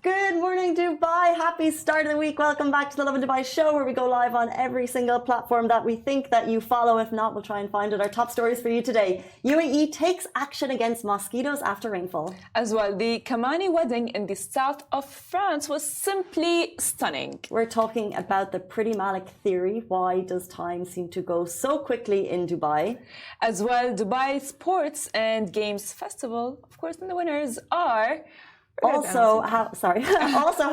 Good morning, Dubai. Happy start of the week. Welcome back to the Lovin Dubai show, where we go live on every single platform that we think that you follow. If not, we'll try and find it. Our top stories for you today. UAE takes action against mosquitoes after rainfall. As well, the Kamani wedding in the south of France was simply stunning. We're talking about the Priti Malik theory. Why does time seem to go so quickly in Dubai? As well, Dubai Sports and Games Festival, of course, and the winners are... Also, how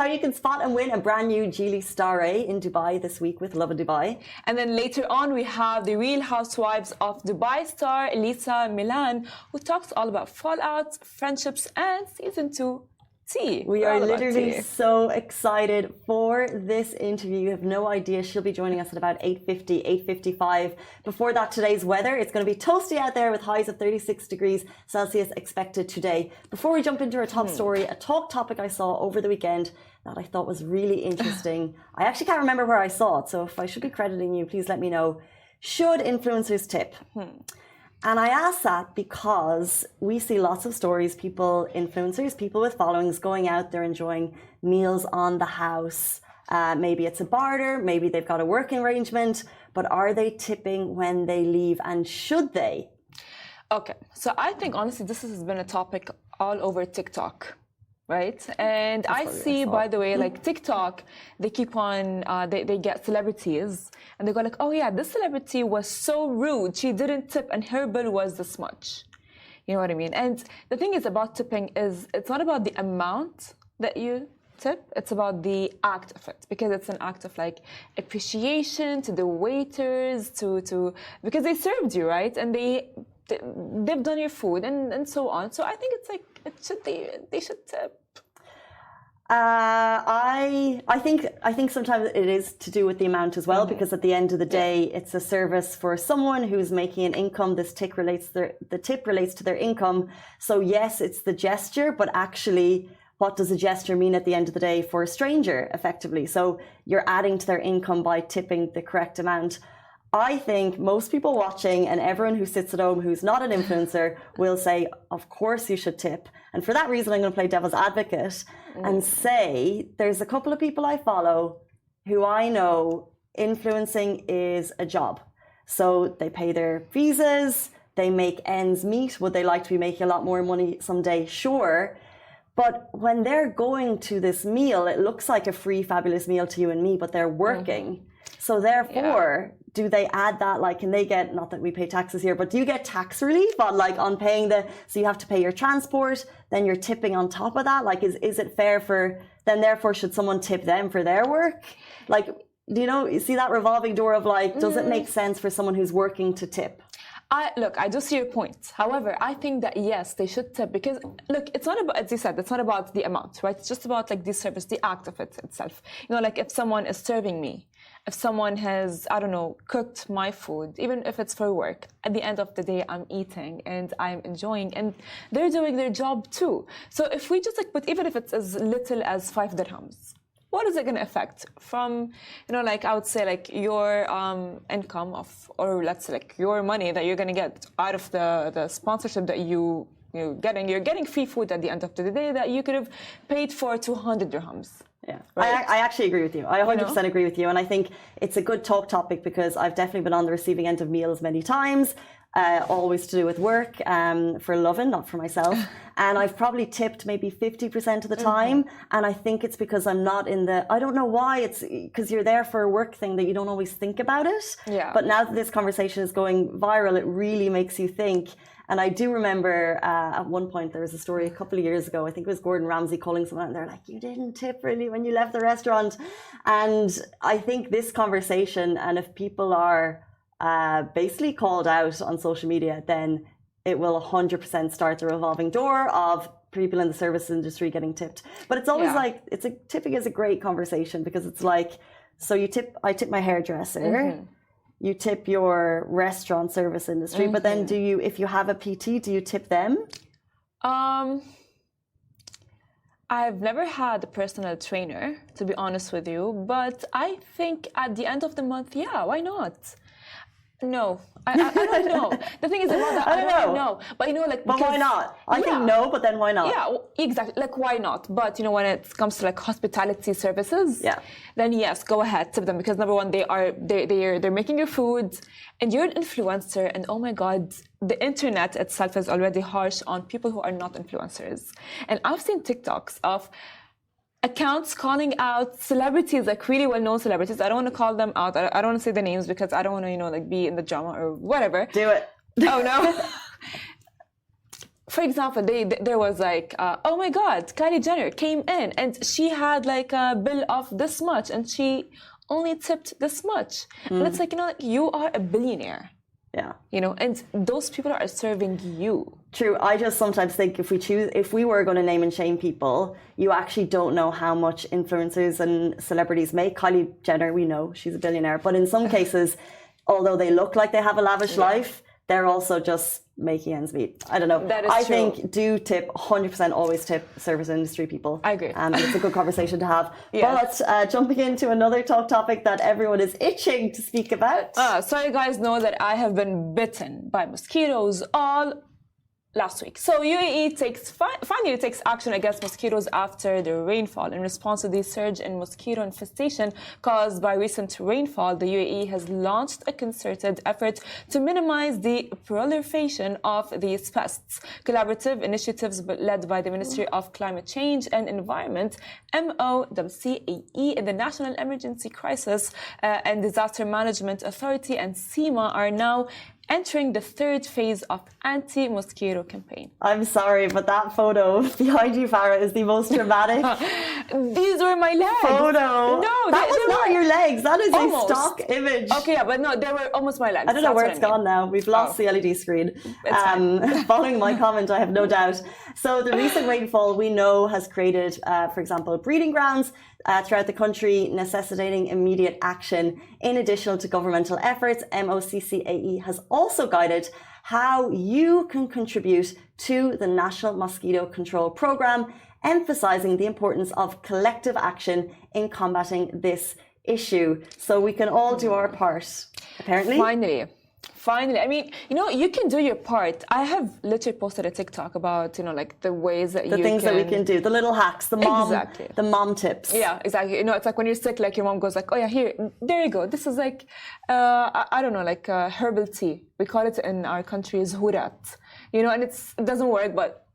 you can spot and win a brand new Geely Starray in Dubai this week with Lovin Dubai. And then later on, we have the real Housewives of Dubai star Lesa Milan, who talks all about fallout, friendships, and season 2 tea. We are literally so excited for this interview. You have no idea. She'll be joining us at about 8:50, 8:55. Before that, today's weather. It's going to be toasty out there with highs of 36 degrees Celsius expected today. Before we jump into our top story, a talk topic I saw over the weekend that I thought was really interesting. I actually can't remember where I saw it, so if I should be crediting you, please let me know. Should influencers tip? And I ask that because we see lots of stories, influencers, people with followings going out there enjoying meals on the house. Maybe it's a barter, maybe they've got a working arrangement, but are they tipping when they leave, and should they? Okay, so I think honestly this has been a topic all over TikTok. Right, and I see, by the way, like TikTok, they keep on, they get celebrities, and they go like, oh yeah, this celebrity was so rude, she didn't tip, and her bill was this much. You know what I mean? And the thing is about tipping is, it's not about the amount that you tip, it's about the act of it, because it's an act of like appreciation to the waiters, because they served you, right, and they've done your food and so on. So I think it's like they should tip. I think sometimes it is to do with the amount as well, because at the end of the day, it's a service for someone who's making an income. The tip relates to their income. So yes, it's the gesture, but actually, what does a gesture mean at the end of the day for a stranger, effectively? So you're adding to their income by tipping the correct amount. I think most people watching and everyone who sits at home who's not an influencer will say, of course you should tip. And for that reason, I'm going to play devil's advocate and say there's a couple of people I follow who I know influencing is a job. So they pay their visas, they make ends meet. Would they like to be making a lot more money someday? Sure. But when they're going to this meal, it looks like a free, fabulous meal to you and me, but they're working. So therefore, do they add that? Like, can they get, not that we pay taxes here, but do you get tax relief on paying so you have to pay your transport, then you're tipping on top of that? Like, is it fair then therefore should someone tip them for their work? Like, do you see that revolving door of like, does it make sense for someone who's working to tip? Look, I do see your point. However, I think that yes, they should tip, because look, it's not about, as you said, it's not about the amount, right? It's just about like the service, the act of it itself. Like if someone is serving me, if someone has, I don't know, cooked my food, even if it's for work, at the end of the day, I'm eating and I'm enjoying, and they're doing their job too. So if we just like, but even if it's as little as 5 dirhams, what is it going to affect from, like I would say like your income or let's say like your money that you're going to get out of the sponsorship that you're getting free food at the end of the day that you could have paid for 200 dirhams. Yeah, right? I actually agree with you. I 100% agree with you. And I think it's a good talk topic because I've definitely been on the receiving end of meals many times. Always to do with work, for Lovin, not for myself. And I've probably tipped maybe 50% of the time. And I think it's because I'm not I don't know why, it's because you're there for a work thing that you don't always think about it. Yeah. But now that this conversation is going viral, it really makes you think. And I do remember at one point there was a story a couple of years ago, I think it was Gordon Ramsay calling someone out and they're like, you didn't tip really when you left the restaurant. And I think this conversation, and if people are basically called out on social media, then it will 100% start a revolving door of people in the service industry getting tipped. But it's always like, tipping is a great conversation because it's like, so I tip my hairdresser, you tip your restaurant service industry, but then if you have a PT, do you tip them? I've never had a personal trainer, to be honest with you, but I think at the end of the month, yeah, why not? No, I don't know. The thing is about that, I don't know. But you know, like, but why not? I think no, but then why not? Yeah, exactly. Like, why not? But you know, when it comes to like hospitality services, then yes, go ahead, tip them, because number one, they're making your food, and you're an influencer, and oh my God, the internet itself is already harsh on people who are not influencers. And I've seen TikToks of accounts calling out celebrities, like really well-known celebrities. I don't want to call them out. I don't want to say the names because I don't want to, you know, like be in the drama or whatever. Do it. Oh no. For example, there was like, oh my God, Kylie Jenner came in and she had like a bill of this much and she only tipped this much. And it's like, you know, like you are a billionaire. Yeah. You know, and those people are serving you. True. I just sometimes think if we were going to name and shame people, you actually don't know how much influencers and celebrities make. Kylie Jenner, we know she's a billionaire, but in some cases, although they look like they have a lavish life, they're also just making ends meet. I don't know. That is I true. think do tip 100%. Always tip service industry people. I agree. And it's a good conversation to have. Yes. But jumping into another topic that everyone is itching to speak about. So you guys know that I have been bitten by mosquitoes all last week. So UAE finally takes action against mosquitoes after the rainfall. In response to the surge in mosquito infestation caused by recent rainfall, the UAE has launched a concerted effort to minimize the proliferation of these pests. Collaborative initiatives led by the Ministry of Climate Change and Environment, MOWCAE, and the National Emergency Crisis and Disaster Management Authority and SEMA are now entering the third phase of anti-mosquito campaign. I'm sorry, but that photo behind you, Farah, is the most dramatic. These were my legs. Photo. No, that was not your legs. That is almost a stock image. Okay, yeah, but no, they were almost my legs. I don't know where it's gone now. We've lost the LED screen. Following my comment, I have no doubt. So the recent rainfall we know has created, for example, breeding grounds throughout the country, necessitating immediate action. In addition to governmental efforts, MOCCAE has also guided how you can contribute to the National Mosquito Control Programme, emphasizing the importance of collective action in combating this issue. So we can all do our part, apparently. Finally, I mean, you know, you can do your part. I have literally posted a TikTok about, you know, like the ways that the things that we can do, the little hacks, the mom tips. Yeah, exactly. You know, it's like when you're sick, like your mom goes like, oh yeah, here, there you go. This is like, I don't know, like herbal tea. We call it in our country is hurat. You know, and it doesn't work, but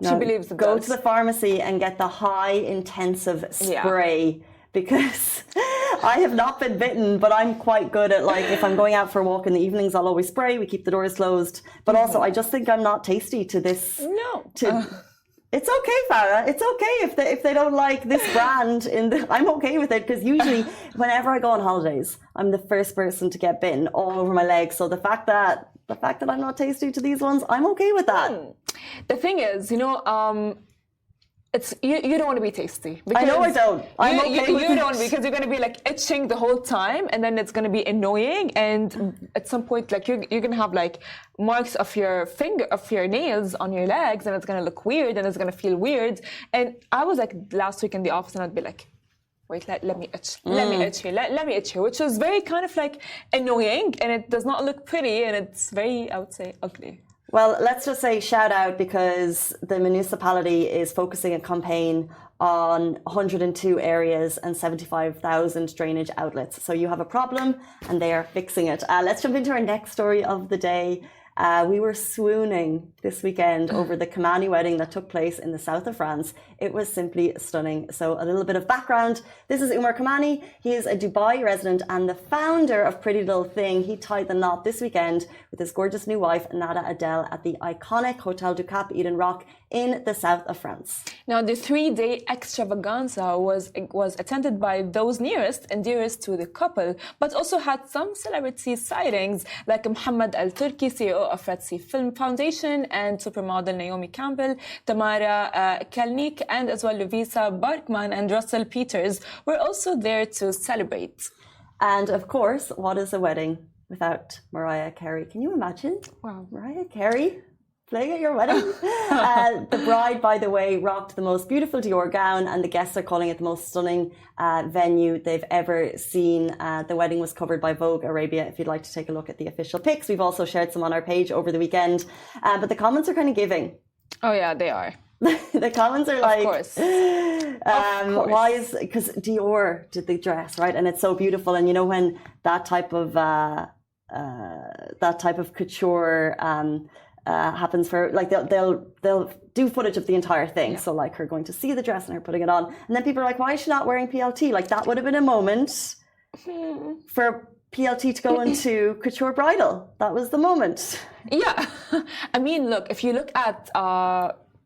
she believes it does. Go to the pharmacy and get the high intensive spray. Because I have not been bitten, but I'm quite good at, like, if I'm going out for a walk in the evenings, I'll always spray. We keep the doors closed. But also, I just think I'm not tasty to this. No. It's okay, Farah. It's okay if they don't like this brand. I'm okay with it, because usually whenever I go on holidays, I'm the first person to get bitten all over my legs. So the fact that I'm not tasty to these ones, I'm okay with that. The thing is, you know, it's you don't want to be tasty. I know I don't. I'm okay with it. You don't, because you're going to be like itching the whole time, and then it's going to be annoying. And at some point, like you're going to have like marks of your nails on your legs, and it's going to look weird, and it's going to feel weird. And I was like last week in the office, and I'd be like, wait, let me itch. Let me itch here. Let me itch here, which is very kind of like annoying, and it does not look pretty, and it's very, I would say, ugly. Well, let's just say shout out, because the municipality is focusing a campaign on 102 areas and 75,000 drainage outlets. So you have a problem and they are fixing it. Let's jump into our next story of the day. We were swooning this weekend over the Kamani wedding that took place in the south of France. It was simply stunning. So a little bit of background. This is Umar Kamani. He is a Dubai resident and the founder of Pretty Little Thing. He tied the knot this weekend with his gorgeous new wife, Nada Adele, at the iconic Hotel du Cap Eden Rock in the south of France. Now, the 3-day extravaganza was attended by those nearest and dearest to the couple, but also had some celebrity sightings like Mohammed Al-Turki, CEO of Red Sea Film Foundation, and supermodel Naomi Campbell, Tamara Kalnick, and as well Lovisa Barkman and Russell Peters were also there to celebrate. And of course, what is a wedding without Mariah Carey? Can you imagine? Wow. Mariah Carey playing at your wedding. The bride, by the way, rocked the most beautiful Dior gown, and the guests are calling it the most stunning venue they've ever seen. The wedding was covered by Vogue Arabia. If you'd like to take a look at the official pics, we've also shared some on our page over the weekend. But the comments are kind of giving. Oh yeah, they are. The comments are like, of course. why is, because Dior did the dress, right? And it's so beautiful. And you know, when that type of couture happens for, like, they'll do footage of the entire thing. So like her going to see the dress and her putting it on, and then people are like, why is she not wearing PLT? Like, that would have been a moment for PLT to go into couture bridal. That was the moment. Yeah. I mean, look, if you look at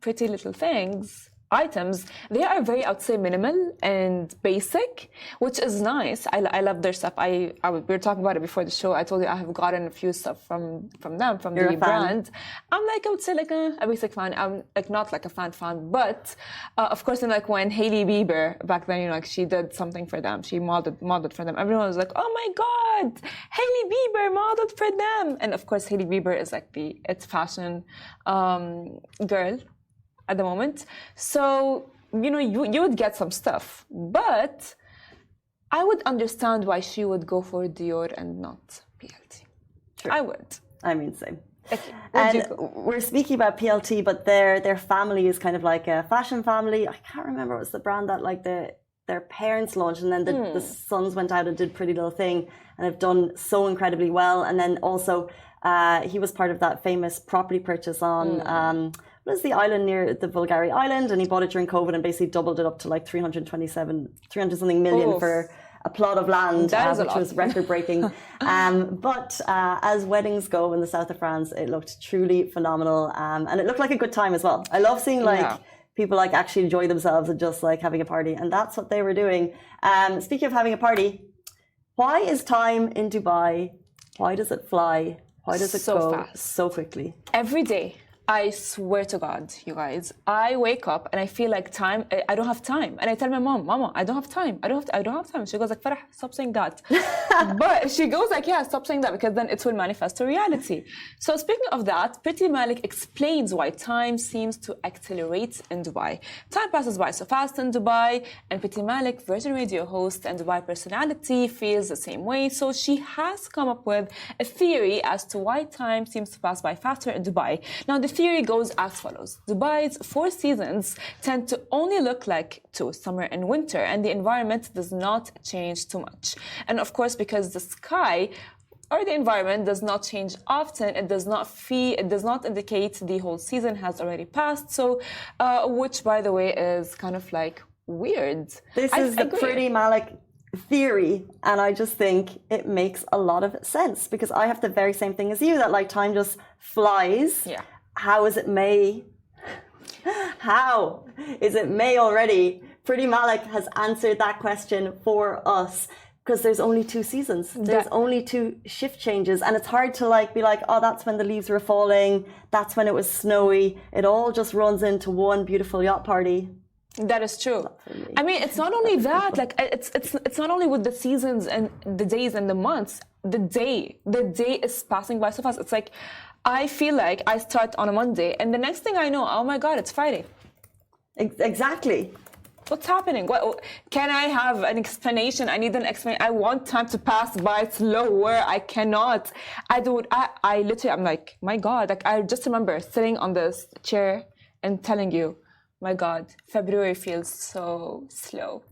Pretty Little Things items, they are very, I would say, minimal and basic, which is nice. I love their stuff. We were talking about it before the show. I told you I have gotten a few stuff from them, from the brand. I'm like, I would say like a basic fan. I'm like not like a fan, but of course, like when Hailey Bieber back then, you know, like she did something for them. She modeled for them. Everyone was like, oh my God, Hailey Bieber modeled for them. And of course, Hailey Bieber is like it's fashion girl at the moment. So, you know, you would get some stuff, but I would understand why she would go for Dior and not PLT. True. I would. I mean, same. Okay. And we're speaking about PLT, but their family is kind of like a fashion family. I can't remember what was the brand that like their parents launched, and then the sons went out and did Pretty Little Thing and have done so incredibly well. And then also he was part of that famous property purchase on what is the island near the Bulgari Island, and he bought it during COVID and basically doubled it up to like 300 something million for a plot of land, which was record breaking. But as weddings go in the south of France, it looked truly phenomenal, and it looked like a good time as well. I love seeing like people like actually enjoy themselves and just like having a party, and that's what they were doing. Speaking of having a party, why is time in Dubai? Why does it fly? Why does it go fast, so quickly? Every day. I swear to God, you guys, I wake up and I feel like I don't have time. And I tell my mom, Mama, I don't have time. I don't have time. She goes like, Farah, stop saying that. But she goes like, yeah, stop saying that, because then it will manifest to reality. So speaking of that, Priti Malik explains why time seems to accelerate in Dubai. Time passes by so fast in Dubai, and Priti Malik, Virgin Radio host and Dubai personality, feels the same way. So she has come up with a theory as to why time seems to pass by faster in Dubai. Now, the theory goes as follows. Dubai's 4 seasons tend to only look like 2, summer and winter, and the environment does not change too much. And of course, because the sky or the environment does not change often, it does not indicate the whole season has already passed. So, which by the way is kind of like weird. This is the Priti Malik theory, and I just think it makes a lot of sense, because I have the very same thing as you, that like time just flies. Yeah. How is it May? How is it May already? Priti Malik has answered that question for us, because there's only 2 seasons. There's only 2 shift changes, and it's hard to like be like, oh, that's when the leaves were falling. That's when it was snowy. It all just runs into one beautiful yacht party. That is true. I mean, it's not only that. Like, it's not only with the seasons and the days and the months. The day is passing by so fast. It's like, I feel like I start on a Monday, and the next thing I know, oh my God, it's Friday. Exactly. What's happening? Can I have an explanation? I need an explanation. I want time to pass by slower. I cannot. I literally, I'm like, my God. Like, I just remember sitting on this chair and telling you, my God, February feels so slow.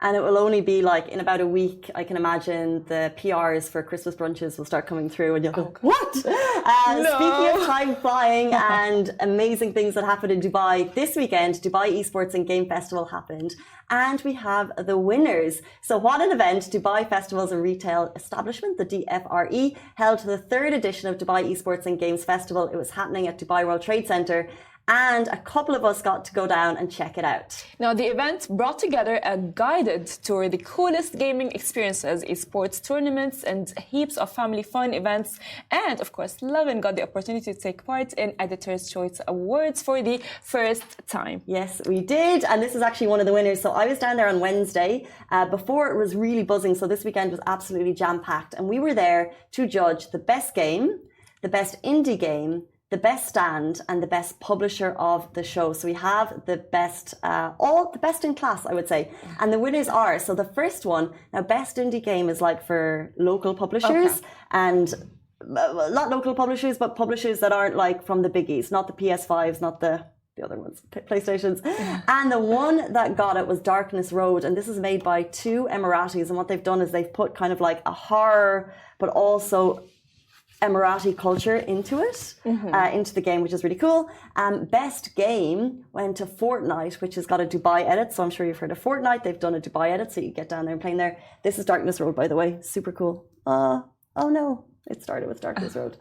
And it will only be like in about a week, I can imagine the PRs for Christmas brunches will start coming through, and you'll go, what? No. Speaking of time flying and amazing things that happened in Dubai, this weekend, Dubai Esports and Game Festival happened, and we have the winners. So what an event. Dubai Festivals and Retail Establishment, the DFRE, held the 3rd edition of Dubai Esports and Games Festival. It was happening at Dubai World Trade Center, and a couple of us got to go down and check it out. Now, the event brought together a guided tour, the coolest gaming experiences, esports tournaments, and heaps of family fun events. And, of course, Lovin got the opportunity to take part in Editor's Choice Awards for the first time. Yes, we did. And this is actually one of the winners. So I was down there on Wednesday before it was really buzzing. So this weekend was absolutely jam-packed. And we were there to judge the best game, the best indie game, the best stand, and the best publisher of the show. So we have the best, all the best in class, I would say. And the winners are, so the first one, now best indie game is like for local publishers and not local publishers, but publishers that aren't like from the biggies, not the PS5s, not the other ones, PlayStations. And the one that got it was Darkness Road. And this is made by two Emiratis. And what they've done is they've put kind of like a horror, but also Emirati culture into it, into the game, which is really cool. Best game went to Fortnite, which has got a Dubai edit. So I'm sure you've heard of Fortnite. They've done a Dubai edit, so you get down there and playing there. This is Darkness Road, by the way. Super cool. Oh no, it started with Darkness Road.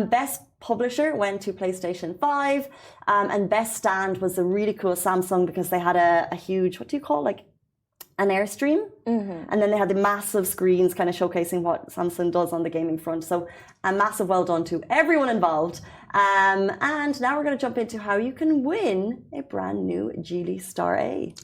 Best publisher went to PlayStation 5. And best stand was a really cool Samsung because they had a huge, what do you call it? Like an Airstream, and then they had the massive screens kind of showcasing what Samsung does on the gaming front. So a massive well done to everyone involved. And now we're going to jump into how you can win a brand new Geely Starray,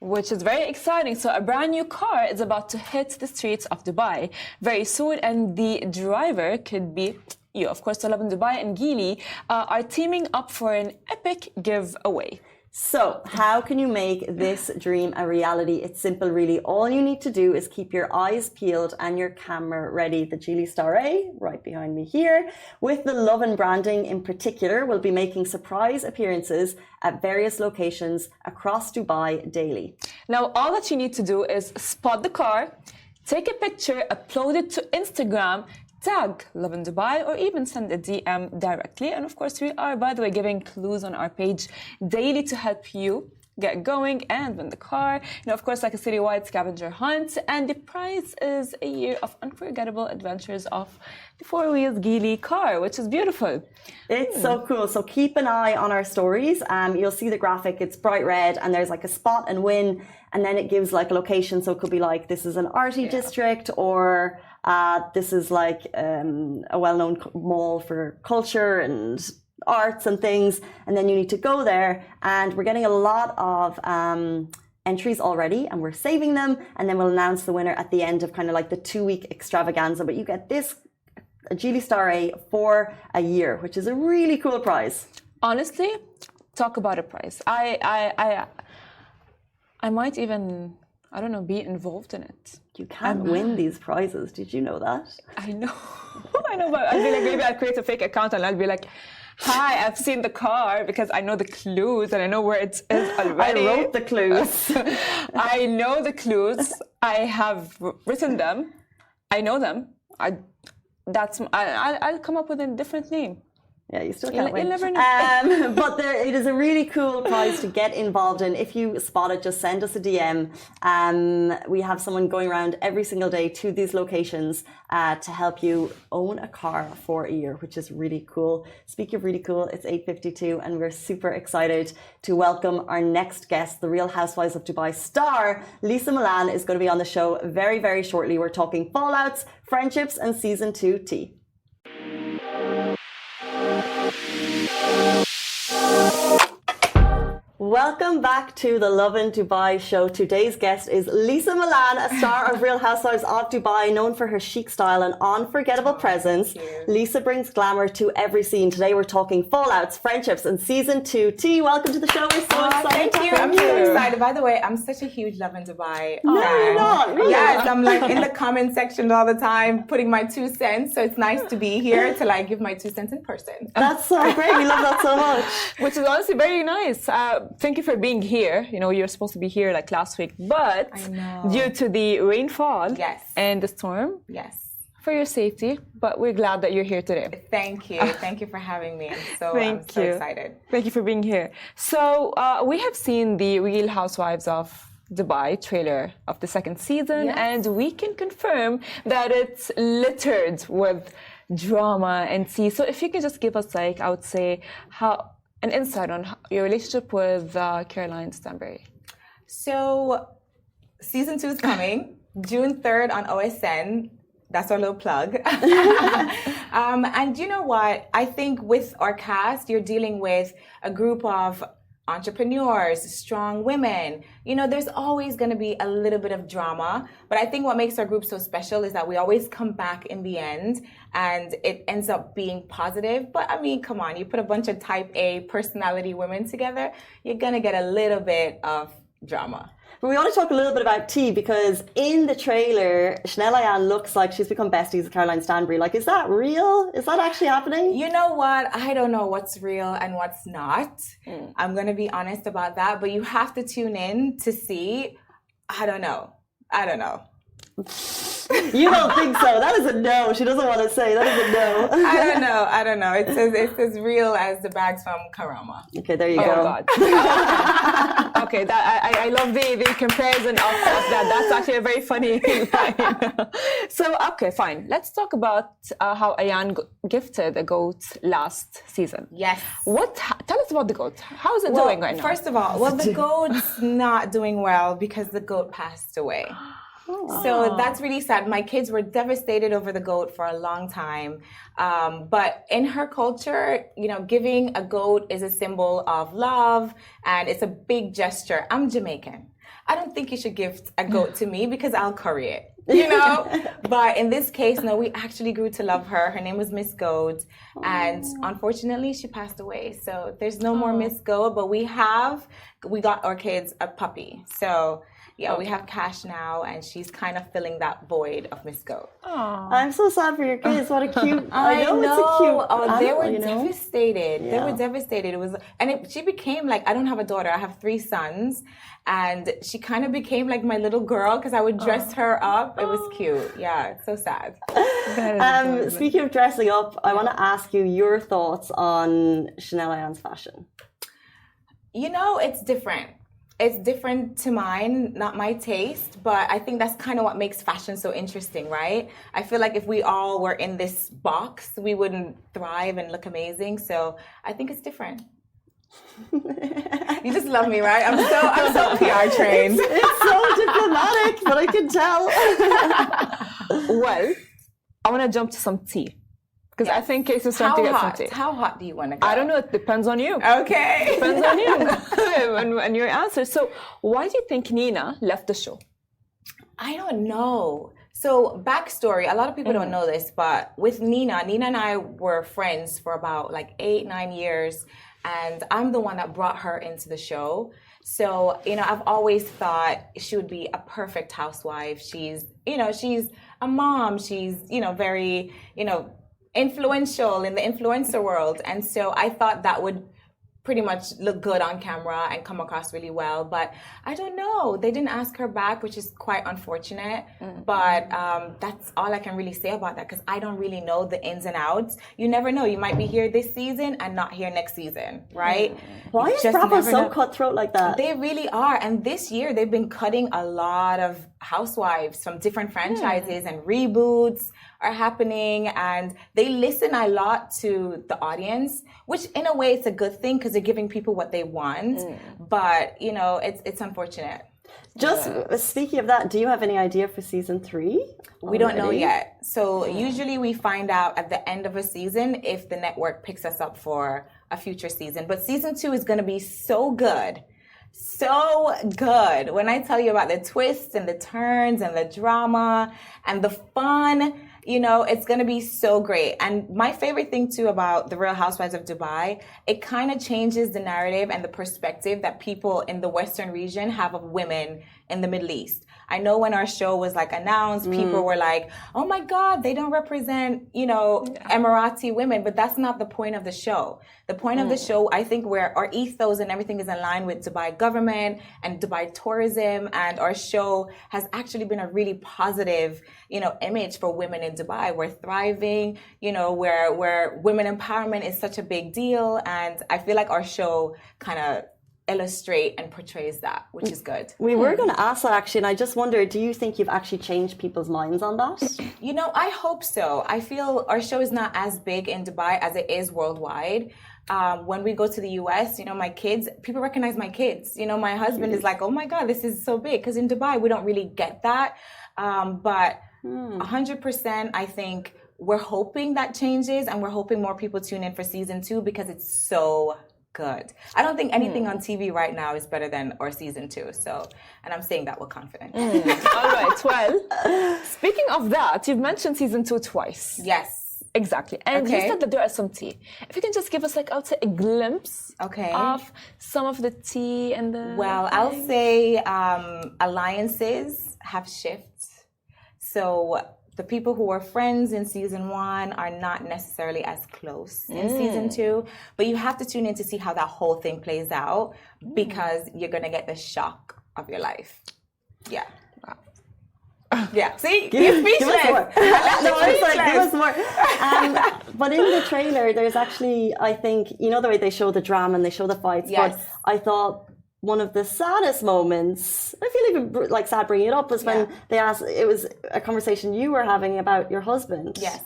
which is very exciting. So a brand new car is about to hit the streets of Dubai very soon, and the driver could be you. Of course, Lovin Dubai and Geely are teaming up for an epic giveaway. So how can you make this dream a reality? It's simple, really. All you need to do is keep your eyes peeled and your camera ready. The Geely Starray, right behind me here, with the Lovin branding in particular, will be making surprise appearances at various locations across Dubai daily. Now, all that you need to do is spot the car, take a picture, upload it to Instagram, tag Lovin Dubai, or even send a DM directly. And of course, we are, by the way, giving clues on our page daily to help you get going and win the car. Of course, like a citywide scavenger hunt. And the prize is a year of unforgettable adventures of the four-wheels Geely car, which is beautiful. It's so cool. So keep an eye on our stories. You'll see the graphic. It's bright red, and there's like a spot and win. And then it gives like a location. So it could be like, this is an arty district, or this is like a well-known mall for culture and arts and things. And then you need to go there. And we're getting a lot of entries already, and we're saving them. And then we'll announce the winner at the end of kind of like the 2-week extravaganza. But you get this a Geely Starray for a year, which is a really cool prize. Honestly, talk about a prize. I might even, I don't know, be involved in it. You can't win these prizes. Did you know that? I know. I know, but I'd be like, maybe I'll create a fake account and I'll be like, hi, I've seen the car because I know the clues and I know where it is already. I wrote the clues. I know the clues. I have written them. I know them. I'll come up with a different name. Yeah, you still can't win. You'll never know. But it is a really cool prize to get involved in. If you spot it, just send us a DM. We have someone going around every single day to these locations to help you own a car for a year, which is really cool. Speaking of really cool, it's 8:52, and we're super excited to welcome our next guest, the Real Housewives of Dubai star. Lesa Milan is going to be on the show very, very shortly. We're talking fallouts, friendships, and season 2 tea. Welcome back to the Lovin Dubai show. Today's guest is Lesa Milan, a star of Real Housewives of Dubai, known for her chic style and unforgettable presence. Lesa brings glamour to every scene. Today we're talking fallouts, friendships, and season 2 tea. Welcome to the show. We're so excited. Thank you. I'm so excited. By the way, I'm such a huge Lovin Dubai No, you're not. Really? Yes, I'm like in the comment section all the time, putting my 2 cents. So it's nice to be here to like give my 2 cents in person. That's so great. We love that so much. Which is honestly very nice. Thank you for being here. You know, you're supposed to be here like last week, but due to the rainfall and the storm, for your safety, but we're glad that you're here today. Thank you. Thank you for having me. I'm so excited. Thank you for being here. So we have seen the Real Housewives of Dubai trailer of the 2nd season, and we can confirm that it's littered with drama and tea. So if you can just give us, like, I would say, an insight on your relationship with Caroline Stanbury. So, season 2 is coming, June 3rd on OSN. That's our little plug. And you know what? I think with our cast, you're dealing with a group of entrepreneurs, strong women. You know, there's always going to be a little bit of drama. But I think what makes our group so special is that we always come back in the end and it ends up being positive. But I mean, come on, you put a bunch of type A personality women together, you're going to get a little bit of drama. But we want to talk a little bit about tea because in the trailer, Chanel Ayan looks like she's become besties with Caroline Stanbury. Like, is that real? Is that actually happening? You know what? I don't know what's real and what's not. I'm going to be honest about that. But you have to tune in to see. I don't know. You don't think so? That is a no. She doesn't want to say. That is a no. I don't know. It's as real as the bags from Karama. Okay, there you go. Oh God. Okay, I love the comparison of that. That's actually a very funny line. So, okay, fine. Let's talk about how Ayan gifted a goat last season. Yes. Tell us about the goat. How is it doing right now? First of all, the goat's not doing well because the goat passed away. So that's really sad. My kids were devastated over the goat for a long time. But in her culture, you know, giving a goat is a symbol of love and it's a big gesture. I'm Jamaican. I don't think you should gift a goat to me because I'll curry it, you know? But in this case, no, we actually grew to love her. Her name was Miss Goat. And unfortunately, she passed away. So there's no more Miss Goat, but we got our kids a puppy. So yeah, we have Cash now, and she's kind of filling that void of Miss Goat. I'm so sad for your kids. What a cute! I know. It's a cute. They were devastated. Yeah. They were devastated. It was, she became like, I don't have a daughter. I have 3 sons, and she kind of became like my little girl because I would dress her up. It was cute. Yeah, it's so sad. Speaking of dressing up, I want to ask you your thoughts on Chanel Ayan's fashion. You know, it's different. It's different to mine, not my taste, but I think that's kind of what makes fashion so interesting, right? I feel like if we all were in this box, we wouldn't thrive and look amazing. So I think it's different. You just love me, right? I'm so PR trained. It's so diplomatic, but I can tell. Well, I want to jump to some tea. Because I think Casey is trying to get some tea. How hot do you want to go? I don't know. It depends on you. Okay. Depends on you and your answer. So why do you think Nina left the show? I don't know. So backstory, a lot of people don't know this, but with Nina and I were friends for about like 8-9 years. And I'm the one that brought her into the show. So, you know, I've always thought she would be a perfect housewife. She's a mom. She's, very, influential in the influencer world. And so I thought that would pretty much look good on camera and come across really well. But I don't know. They didn't ask her back, which is quite unfortunate. But that's all I can really say about that because I don't really know the ins and outs. You never know. You might be here this season and not here next season, right? Why is Bravo so cutthroat like that? They really are. And this year, they've been cutting a lot of housewives from different franchises and reboots are happening. And they listen a lot to the audience, which in a way it's a good thing because they're giving people what they want. But, it's unfortunate. Just speaking of that, do you have any idea for season 3? We don't know yet. So usually we find out at the end of a season if the network picks us up for a future season. But season 2 is going to be so good. So good. When I tell you about the twists and the turns and the drama and the fun, it's going to be so great. And my favorite thing too about the Real Housewives of Dubai, it kind of changes the narrative and the perspective that people in the Western region have of women in the Middle East. I know when our show was announced, people were like, oh my God, they don't represent, Emirati women, but that's not the point of the show. The point of the show, I think where our ethos and everything is in line with Dubai government and Dubai tourism, and our show has actually been a really positive, image for women in Dubai. We're thriving, where women empowerment is such a big deal. And I feel like our show kind of illustrate and portrays that, which is good. We were going to ask that actually, and I just wondered, do you think you've actually changed people's minds on that? I hope so. I feel our show is not as big in Dubai as it is worldwide. When we go to the US, my kids, people recognize my kids. My husband is like, oh my God, this is so big. Because in Dubai, we don't really get that. But 100%, I think we're hoping that changes, and we're hoping more people tune in for season 2 because it's so good. I don't think anything on TV right now is better than our season 2. So, and I'm saying that with confidence. All right. Well, speaking of that, you've mentioned season 2 twice. Yes. Exactly. And you said that there are some tea. If you can just give us, like, I would say a glimpse of some of the tea and the... Well, I'll say alliances have shifted. So the people who were friends in season 1 are not necessarily as close in season 2. But you have to tune in to see how that whole thing plays out because you're going to get the shock of your life. Yeah. Yeah, see? You're speechless. Give us more. But in the trailer, there's actually, I think, you know the way they show the drama and they show the fights? Yes. But I thought one of the saddest moments, I feel even like sad bringing it up, was when they asked, it was a conversation you were having about your husband. Yes.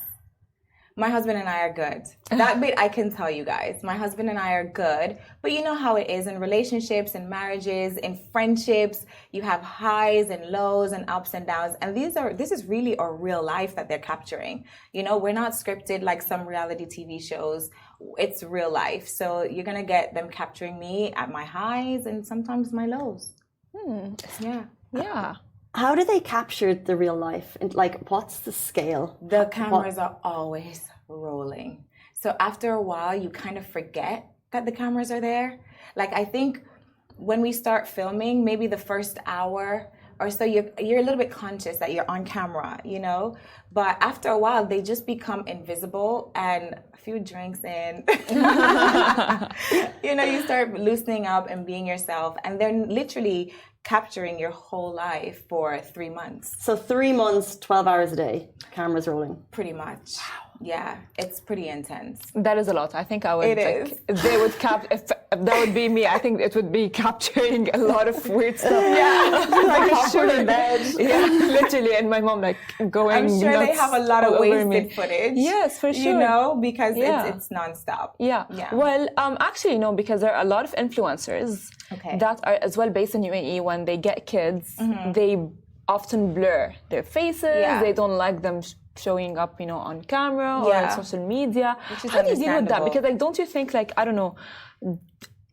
My husband and I are good. That bit I can tell you guys. My husband and I are good. But you know how it is in relationships, in marriages, in friendships. You have highs and lows and ups and downs. And this is really our real life that they're capturing. You know, we're not scripted like some reality TV shows. It's real life. So you're going to get them capturing me at my highs and sometimes my lows. Yeah. Yeah. How do they capture the real life? And like, what's the scale? The cameras are always rolling. So after a while, you kind of forget that the cameras are there. Like, I think when we start filming, maybe the first hour or so, you're a little bit conscious that you're on camera, you know? But after a while, they just become invisible, and a few drinks in, you know, you start loosening up and being yourself. And they're literally capturing your whole life for 3 months. So 3 months, 12 hours a day, cameras rolling. Pretty much. Wow. Yeah, it's pretty intense. That is a lot. I think I would. It is. If they would if that would be me, I think it would be capturing a lot of weird stuff. Yeah, like awkward in bed. Yeah, literally. And my mom like going. I'm sure they have a lot of wasted footage. Yes, for sure. You know, because it's nonstop. Yeah. Well, actually, no, because there are a lot of influencers that are as well based in UAE. When they get kids, they often blur their faces. Yeah. They don't like them showing up, you know, on camera or on social media. How do you deal with that? Because like, don't you think like, I don't know,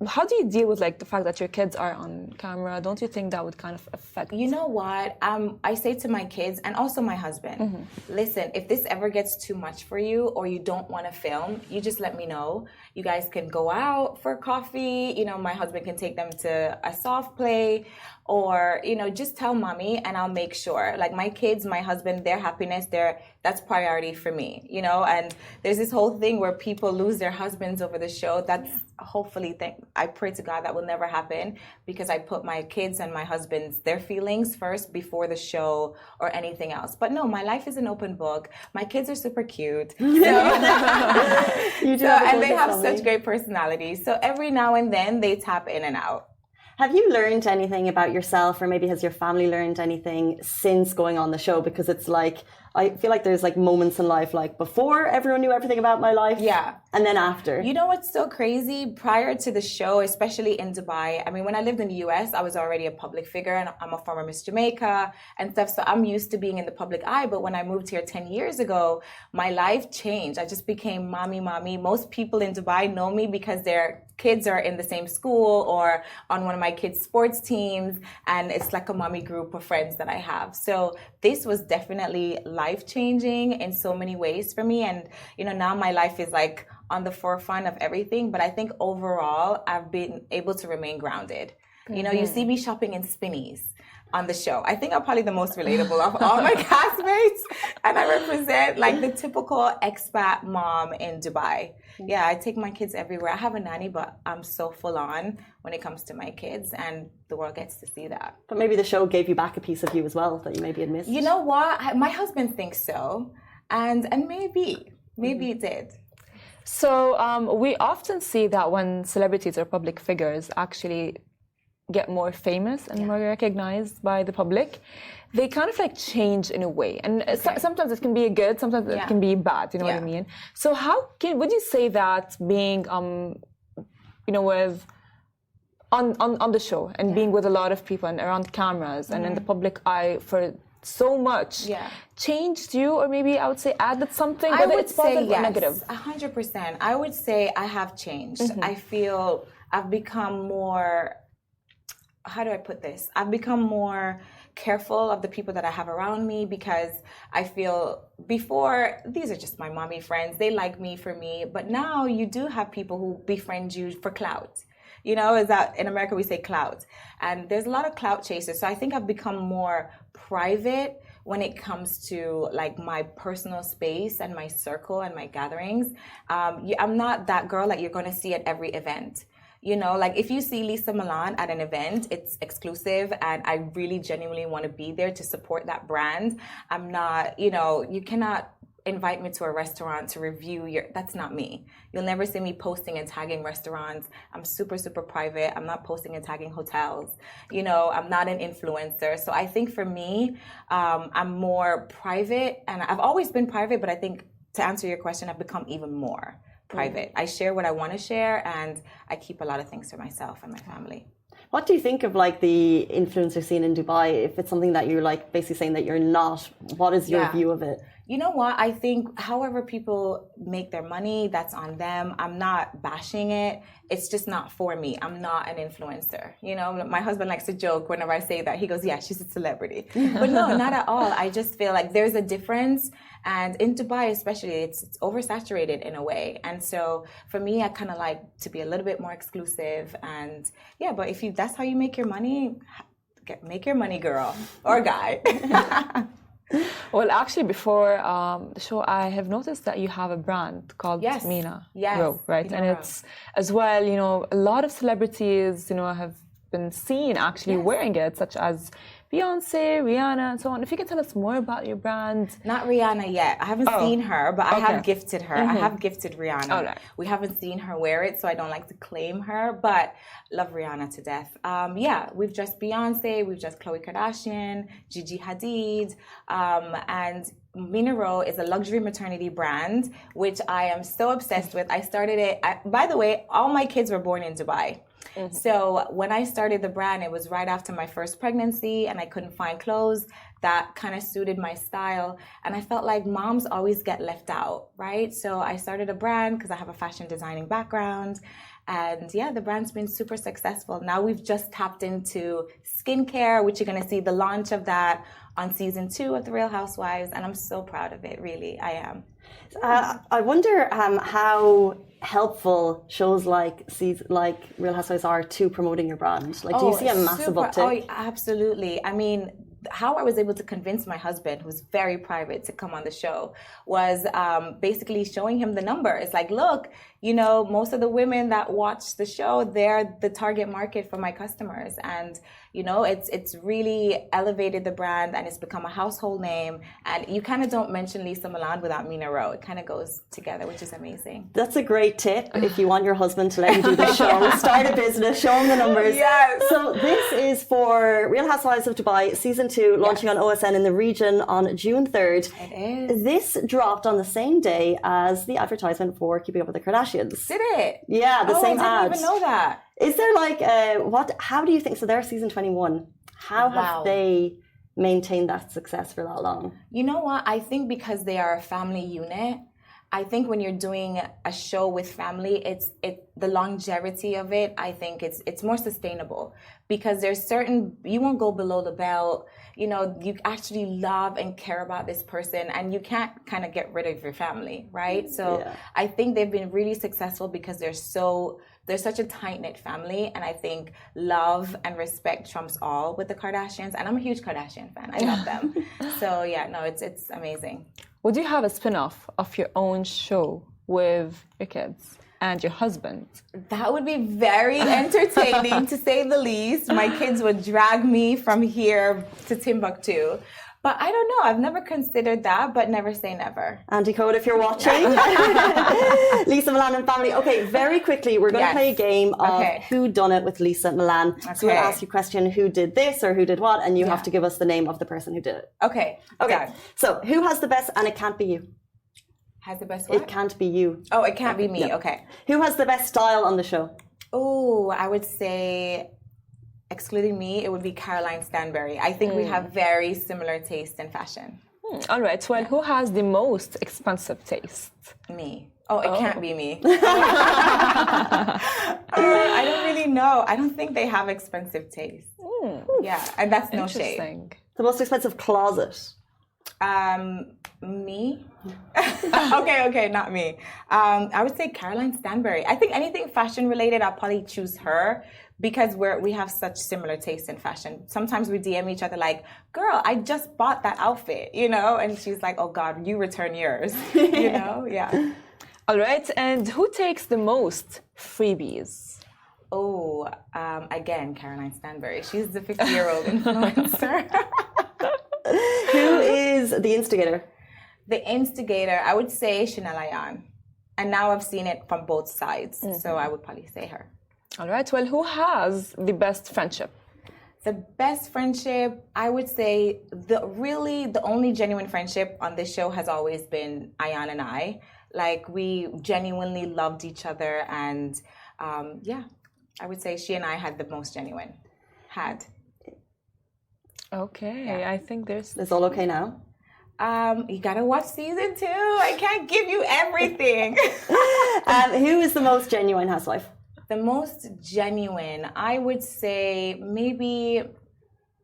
how do you deal with like the fact that your kids are on camera? Don't you think that would kind of affect? You know what? I say to my kids and also my husband, listen, if this ever gets too much for you or you don't want to film, you just let me know. You guys can go out for coffee. You know, my husband can take them to a soft play. Or, you know, just tell mommy and I'll make sure. Like my kids, my husband, their happiness, that's priority for me, you know? And there's this whole thing where people lose their husbands over the show. That's hopefully, I pray to God that will never happen because I put my kids and my husband's, their feelings first before the show or anything else. But no, my life is an open book. My kids are super cute. And they have such great personalities. So every now and then they tap in and out. Have you learned anything about yourself, or maybe has your family learned anything since going on the show? Because it's like, I feel like there's like moments in life, like before everyone knew everything about my life. Yeah. And then after. You know what's so crazy? Prior to the show, especially in Dubai, I mean, when I lived in the US, I was already a public figure and I'm a former Miss Jamaica and stuff. So I'm used to being in the public eye. But when I moved here 10 years ago, my life changed. I just became mommy. Most people in Dubai know me because their kids are in the same school or on one of my kids' sports teams. And it's like a mommy group of friends that I have. So this was definitely life-changing in so many ways for me. And, you know, now my life is like on the forefront of everything. But I think overall, I've been able to remain grounded. You know, you see me shopping in Spinneys on the show. I think I'm probably the most relatable of all my castmates. And I represent like the typical expat mom in Dubai. Yeah, I take my kids everywhere. I have a nanny, but I'm so full on when it comes to my kids, and the world gets to see that. But maybe the show gave you back a piece of you as well that you maybe had missed. You know what? My husband thinks so. And maybe it did. So we often see that when celebrities or public figures actually get more famous and more recognized by the public, they kind of like change in a way. And sometimes it can be good, sometimes it can be bad, you know what I mean? So would you say that being, you know, with on the show and being with a lot of people and around cameras and in the public eye for so much changed you, or maybe I would say added something, whether it's positive or negative? 100%. I would say I have changed. I feel I've become more, how do I put this? I've become more careful of the people that I have around me, because I feel before, these are just my mommy friends, they like me for me, but now you do have people who befriend you for clout. You know, is that in America we say clout, and there's a lot of clout chasers. So I think I've become more private when it comes to like my personal space and my circle and my gatherings. I'm not that girl that you're going to see at every event. You know, like if you see Lesa Milan at an event, it's exclusive, and I really genuinely want to be there to support that brand. I'm not, you know, you cannot invite me to a restaurant to review that's not me. You'll never see me posting and tagging restaurants. I'm super, super private. I'm not posting and tagging hotels. You know, I'm not an influencer. So I think for me, I'm more private, and I've always been private, but I think to answer your question, I've become even more private. I share what I want to share, and I keep a lot of things for myself and my family. What do you think of like the influencer scene in Dubai? If it's something that you're like basically saying that you're not, what is your view of it? You know what? I think however people make their money, that's on them. I'm not bashing it. It's just not for me. I'm not an influencer. You know, my husband likes to joke whenever I say that. He goes, yeah, she's a celebrity. But no, not at all. I just feel like there's a difference. And in Dubai especially, it's oversaturated in a way. And so for me, I kind of like to be a little bit more exclusive. And yeah, but if that's how you make your money, make your money, girl or guy. Well, actually, before the show, I have noticed that you have a brand called Mina Row, right? And it's as well, you know, a lot of celebrities, you know, have been seen actually wearing it, such as Beyonce, Rihanna, and so on. If you can tell us more about your brand. Not Rihanna yet. I haven't seen her, but I have gifted her. I have gifted Rihanna. Oh, right. We haven't seen her wear it, so I don't like to claim her, but love Rihanna to death. Yeah, we've just Beyonce, we've just Khloe Kardashian, Gigi Hadid, and Mina Row is a luxury maternity brand, which I am so obsessed with. I started it, by the way, all my kids were born in Dubai. So when I started the brand, it was right after my first pregnancy, and I couldn't find clothes that kind of suited my style. And I felt like moms always get left out, right? So I started a brand because I have a fashion designing background. And yeah, the brand's been super successful. Now we've just tapped into skincare, which you're going to see the launch of that on season 2 of The Real Housewives. And I'm so proud of it, really. I am. I wonder how helpful shows like Real Housewives are to promoting your brand. Like, do you see a massive uptick? Oh, absolutely. I mean, how I was able to convince my husband, who's very private, to come on the show was basically showing him the number. It's like, look, you know, most of the women that watch the show, they're the target market for my customers. And, you know, it's really elevated the brand, and it's become a household name. And you kind of don't mention Lesa Milan without Mina Row. It kind of goes together, which is amazing. That's a great tip. If you want your husband to let you do the show, start a business, show him the numbers. Yes. So this is for Real Housewives of Dubai, season 2, launching on OSN in the region on June 3rd. It is. This dropped on the same day as the advertisement for Keeping Up with the Kardashians. Did it? Yeah, the same ad. I didn't even know that. Is there like how do you think, so they're season 21, how have they maintained that success for that long? You know what? I think because they are a family unit. I think when you're doing a show with family, the longevity of it, I think it's more sustainable, because there's you won't go below the belt. You know, you actually love and care about this person, and you can't kind of get rid of your family, right? So I think they've been really successful because they're such a tight-knit family, and I think love and respect trumps all with the Kardashians, and I'm a huge Kardashian fan. I love them. So yeah, no, it's amazing. Would you have a spin-off of your own show with your kids and your husband? That would be very entertaining, to say the least. My kids would drag me from here to Timbuktu. But I don't know. I've never considered that, but never say never. Andy Code, if you're watching. Lesa Milan and family. Okay, very quickly, we're going to play a game of Who Done It with Lesa Milan. Okay. So we'll ask you a question, who did this or who did what, and you have to give us the name of the person who did it. Okay. Okay. So who has the best, and it can't be you. Has the best what? It can't be you. Oh, it can't be me. No. Okay. Who has the best style on the show? Oh, I would say excluding me, it would be Caroline Stanbury. I think we have very similar taste in fashion. All right. Well, who has the most expensive taste? Me. Oh, it can't be me. I don't really know. I don't think they have expensive taste. Yeah, and that's no shade. Interesting. The most expensive closet. Me? Okay, not me. I would say Caroline Stanbury. I think anything fashion related, I'll probably choose her because we have such similar taste in fashion. Sometimes we DM each other like, girl, I just bought that outfit, you know? And she's like, oh God, you return yours, you know? Yeah. All right. And who takes the most freebies? Oh, again, Caroline Stanbury. She's the 50-year-old influencer. Who is the instigator? The instigator, I would say Chanel Ayan. And now I've seen it from both sides. So I would probably say her. All right. Well, who has the best friendship? The best friendship, I would say the only genuine friendship on this show has always been Ayan and I. Like, we genuinely loved each other. And yeah, I would say she and I had the most genuine. Okay. Yeah. I think there's... Is all okay now? You gotta watch season 2. I can't give you everything. Who is the most genuine housewife? The most genuine, I would say maybe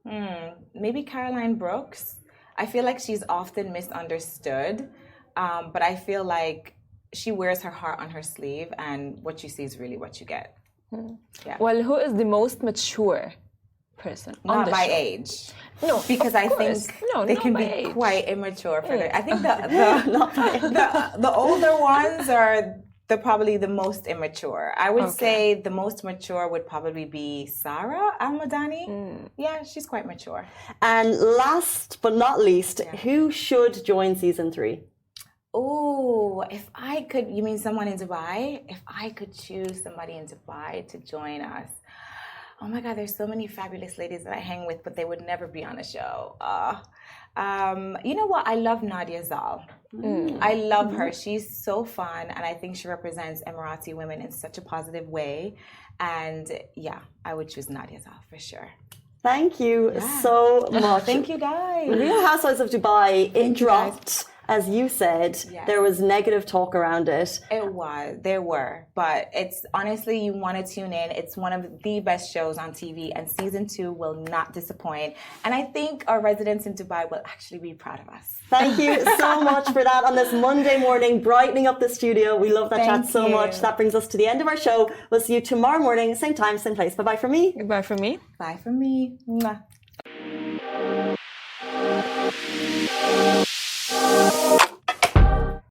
Caroline Brooks. I feel like she's often misunderstood, but I feel like she wears her heart on her sleeve, and what you see is really what you get. Yeah. Well, who is the most mature person on Not the by show? age. No, because I think they can be age. quite immature for I think the older ones are probably the most immature. I would say the most mature would probably be Sarah Al-Madani. Yeah, she's quite mature. And last but not least, who should join season 3? Oh, if I could, you mean someone in Dubai? If I could choose somebody in Dubai to join us. Oh my God, there's so many fabulous ladies that I hang with, but they would never be on a show. You know what? I love Nadia Zal. I love her. She's so fun, and I think she represents Emirati women in such a positive way. And yeah, I would choose Nadia Zal for sure. Thank you so much. Thank you, guys. Real Housewives of Dubai, it dropped. As you said, there was negative talk around it. There were, but it's honestly, you want to tune in. It's one of the best shows on TV, and season 2 will not disappoint. And I think our residents in Dubai will actually be proud of us. Thank you so much for that on this Monday morning, brightening up the studio. We love that chat so much. That brings us to the end of our show. We'll see you tomorrow morning, same time, same place. Bye-bye from me. Goodbye from me. Bye from me. Mwah.